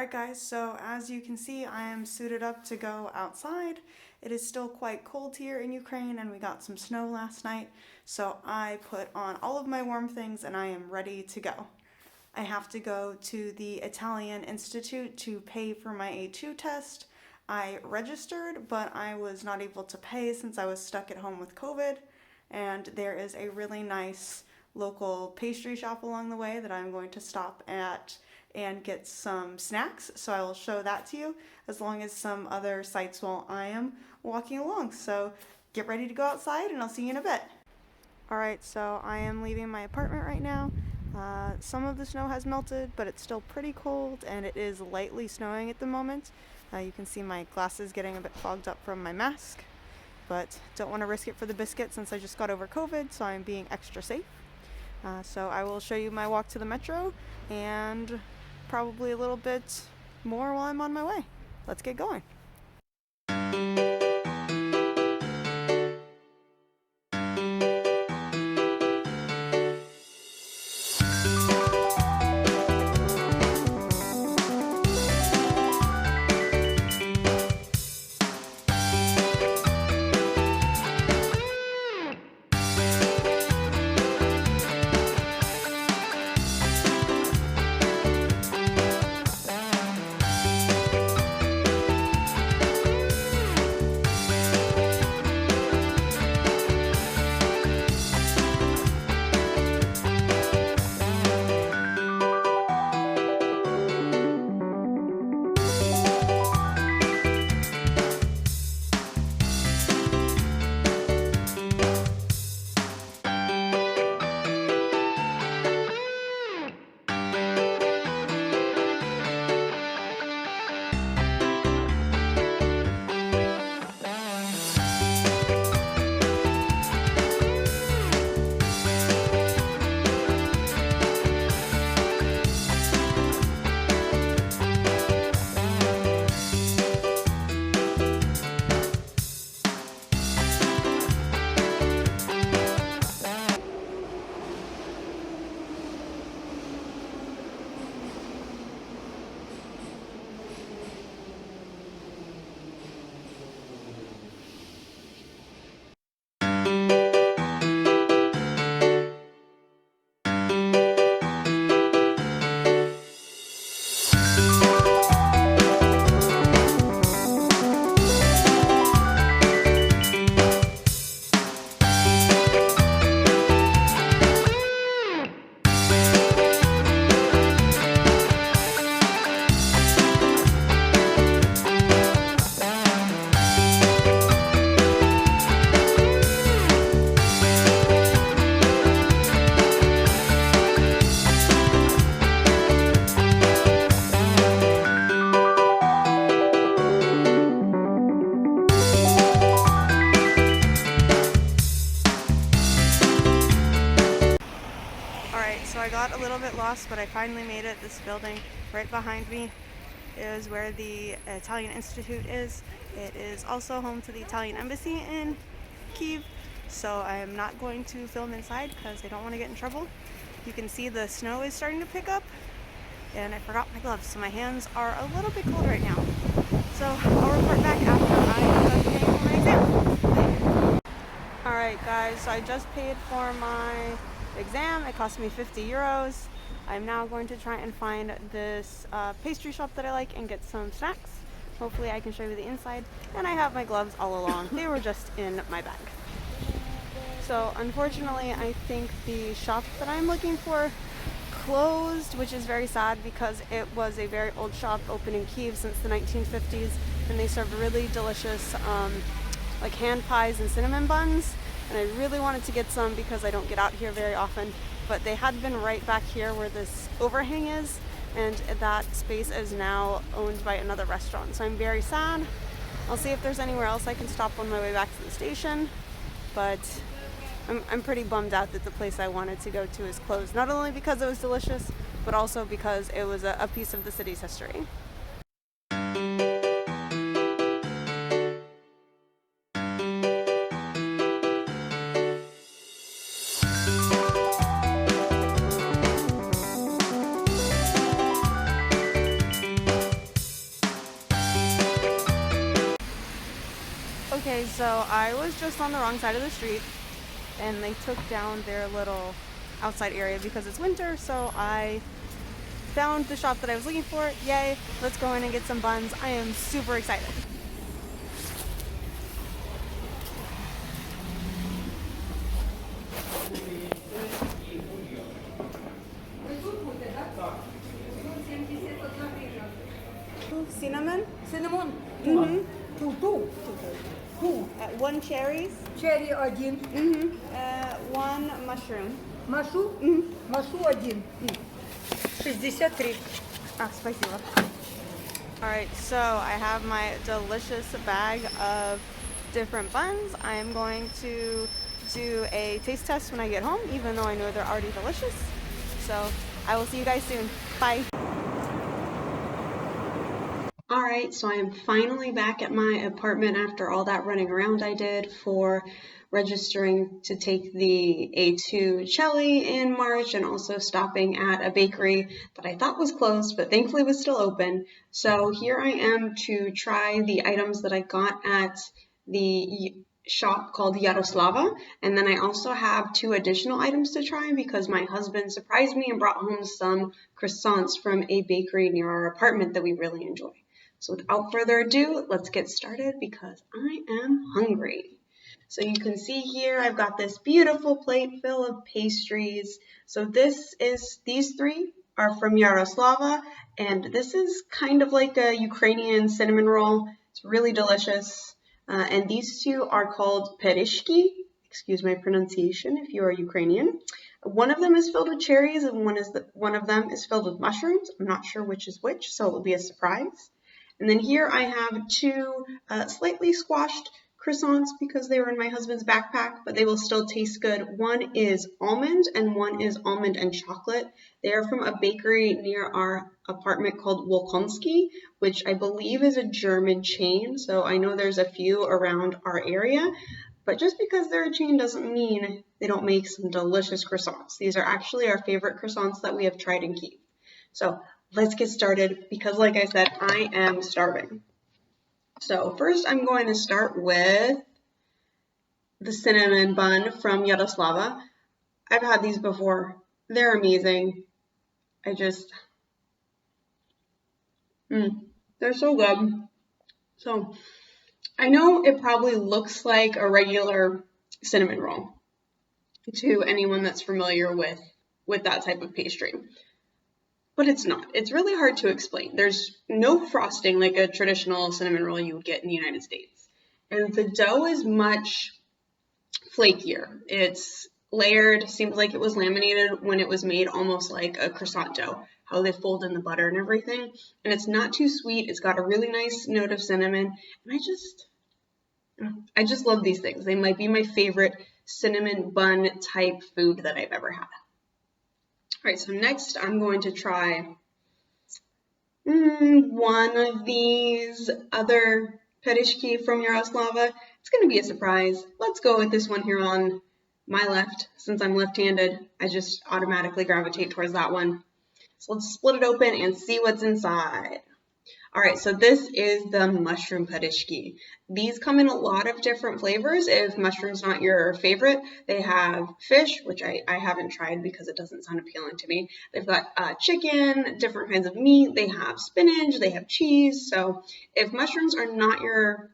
Alright guys, so as you can see, I am suited up to go outside. It is still quite cold here in Ukraine and we got some snow last night, so I put on all of my warm things and I am ready to go. I have to go to the Italian Institute to pay for my A2 test. I registered, but I was not able to pay since I was stuck at home with COVID, and there is a really nice local pastry shop along the way that I'm going to stop at and get some snacks, so I will show that to you, as long as some other sights while I am walking along. So get ready to go outside and I'll see you in a bit. Alright, so I am leaving my apartment right now. Some of the snow has melted, but it's still pretty cold and it is lightly snowing at the moment. You can see my glasses getting a bit fogged up from my mask, but don't want to risk it for the biscuit since I just got over COVID, so I'm being extra safe. So I will show you my walk to the metro and probably a little bit more while I'm on my way. Let's get going. So I got a little bit lost, but I finally made it. This building right behind me is where the Italian Institute is. It is also home to the Italian Embassy in Kyiv, so I am not going to film inside because I don't want to get in trouble. You can see the snow is starting to pick up, and I forgot my gloves, so my hands are a little bit cold right now. So I'll report back after I am done paying for my exam. Alright guys, so I just paid for my exam. It cost me 50 euros. I'm now going to try and find this pastry shop that I like and get some snacks. Hopefully I can show you the inside. And I have my gloves all along. They were just in my bag. So unfortunately, I think the shop that I'm looking for closed, which is very sad because it was a very old shop, open in Kyiv since the 1950s, and they served really delicious like hand pies and cinnamon buns. And I really wanted to get some because I don't get out here very often, but they had been right back here where this overhang is, and that space is now owned by another restaurant. So I'm very sad. I'll see if there's anywhere else I can stop on my way back to the station, but I'm pretty bummed out that the place I wanted to go to is closed, not only because it was delicious, but also because it was a piece of the city's history. So I was just on the wrong side of the street, and they took down their little outside area because it's winter, so I found the shop that I was looking for. Yay, let's go in and get some buns. I am super excited. Cinnamon? Cinnamon. Mm-hmm. Two. One cherries. Cherry один. One mushroom. Машу? Машу один. 63. Ah, спасибо. Alright, so I have my delicious bag of different buns. I am going to do a taste test when I get home, even though I know they're already delicious. So I will see you guys soon. Bye. Alright, so I am finally back at my apartment after all that running around I did for registering to take the A2 Chelly in March, and also stopping at a bakery that I thought was closed but thankfully was still open. So here I am to try the items that I got at the shop called Yettoslava, and then I also have 2 additional items to try because my husband surprised me and brought home some croissants from a bakery near our apartment that we really enjoy. So without further ado, let's get started because I am hungry. So you can see here I've got this beautiful plate full of pastries. So these 3 are from Yettoslava, and this is kind of like a Ukrainian cinnamon roll. It's really delicious. And these 2 are called perishki. Excuse my pronunciation if you are Ukrainian. One of them is filled with cherries, and one of them is filled with mushrooms. I'm not sure which is which, so it will be a surprise. And then here I have 2 slightly squashed croissants because they were in my husband's backpack, but they will still taste good. One is almond and one is almond and chocolate. They are from a bakery near our apartment called Wolkonski, which I believe is a German chain. So I know there's a few around our area, but just because they're a chain doesn't mean they don't make some delicious croissants. These are actually our favorite croissants that we have tried in Kyiv. So let's get started because, like I said, I am starving. So first I'm going to start with the cinnamon bun from Yettoslava. I've had these before. They're amazing. They're so good. So I know it probably looks like a regular cinnamon roll to anyone that's familiar with that type of pastry. But it's not. It's really hard to explain. There's no frosting like a traditional cinnamon roll you would get in the United States. And the dough is much flakier. It's layered, seems like it was laminated when it was made, almost like a croissant dough, how they fold in the butter and everything. And it's not too sweet. It's got a really nice note of cinnamon. And I just love these things. They might be my favorite cinnamon bun type food that I've ever had. All right, so next I'm going to try one of these other perishki from Yettoslava. It's going to be a surprise. Let's go with this one here on my left. Since I'm left-handed, I just automatically gravitate towards that one. So let's split it open and see what's inside. All right, so this is the mushroom perishki. These come in a lot of different flavors. If mushroom's not your favorite, they have fish, which I haven't tried because it doesn't sound appealing to me. They've got chicken, different kinds of meat. They have spinach, they have cheese. So if mushrooms are not your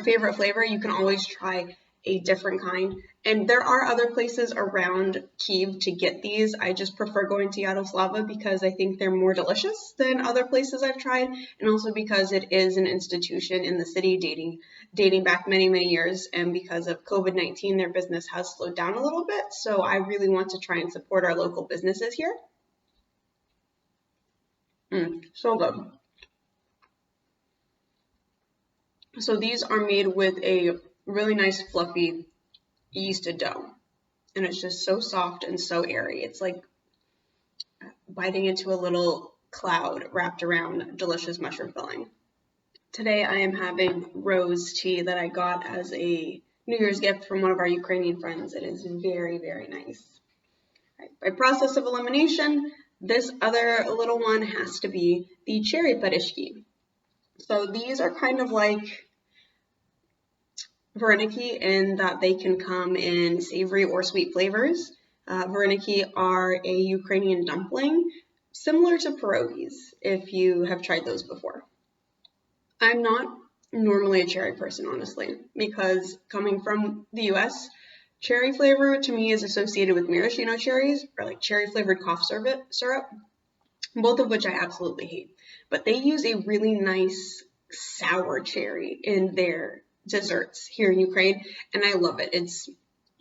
favorite flavor, you can always try a different kind. And there are other places around Kyiv to get these. I just prefer going to Yettoslava because I think they're more delicious than other places I've tried, and also because it is an institution in the city dating back many, many years, and because of COVID-19, their business has slowed down a little bit, so I really want to try and support our local businesses here. So good. So these are made with a really nice fluffy yeasted dough, and it's just so soft and so airy. It's like biting into a little cloud wrapped around delicious mushroom filling. Today I am having rose tea that I got as a New Year's gift from one of our Ukrainian friends. It is very, very nice. Right. By process of elimination, this other little one has to be the cherry perishki. So these are kind of like Vareniki in that they can come in savory or sweet flavors. Vareniki are a Ukrainian dumpling, similar to pierogies, if you have tried those before. I'm not normally a cherry person, honestly, because coming from the US, cherry flavor to me is associated with maraschino cherries, or like cherry flavored cough syrup, both of which I absolutely hate. But they use a really nice sour cherry in their desserts here in Ukraine, and I love it. It's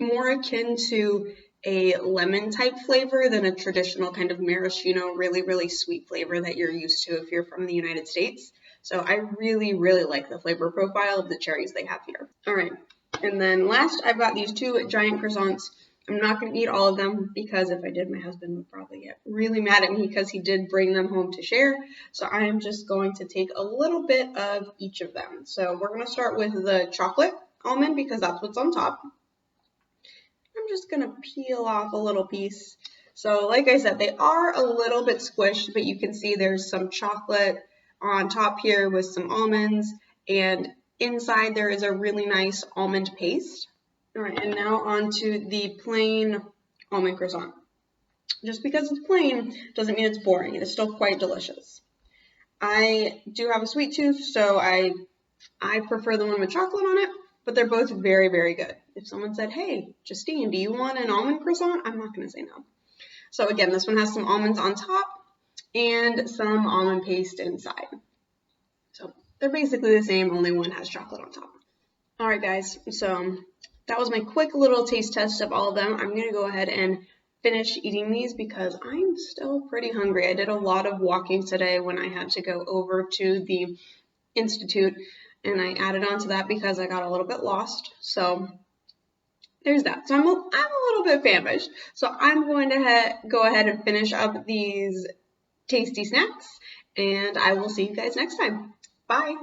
more akin to a lemon type flavor than a traditional kind of maraschino, really, really sweet flavor that you're used to if you're from the United States. So I really, really like the flavor profile of the cherries they have here. All right, and then last I've got these 2 giant croissants. I'm not going to eat all of them because if I did, my husband would probably get really mad at me because he did bring them home to share. So I am just going to take a little bit of each of them. So we're going to start with the chocolate almond because that's what's on top. I'm just going to peel off a little piece. So like I said, they are a little bit squished, but you can see there's some chocolate on top here with some almonds, and inside there is a really nice almond paste. All right, and now on to the plain almond croissant. Just because it's plain doesn't mean it's boring. It is still quite delicious. I do have a sweet tooth, so I prefer the one with chocolate on it, but they're both very, very good. If someone said, hey, Justine, do you want an almond croissant? I'm not going to say no. So again, this one has some almonds on top and some almond paste inside. So they're basically the same, only one has chocolate on top. All right, guys, so that was my quick little taste test of all of them. I'm going to go ahead and finish eating these because I'm still pretty hungry. I did a lot of walking today when I had to go over to the Institute, and I added on to that because I got a little bit lost. So there's that. So I'm a little bit famished. So I'm going to go ahead and finish up these tasty snacks, and I will see you guys next time. Bye.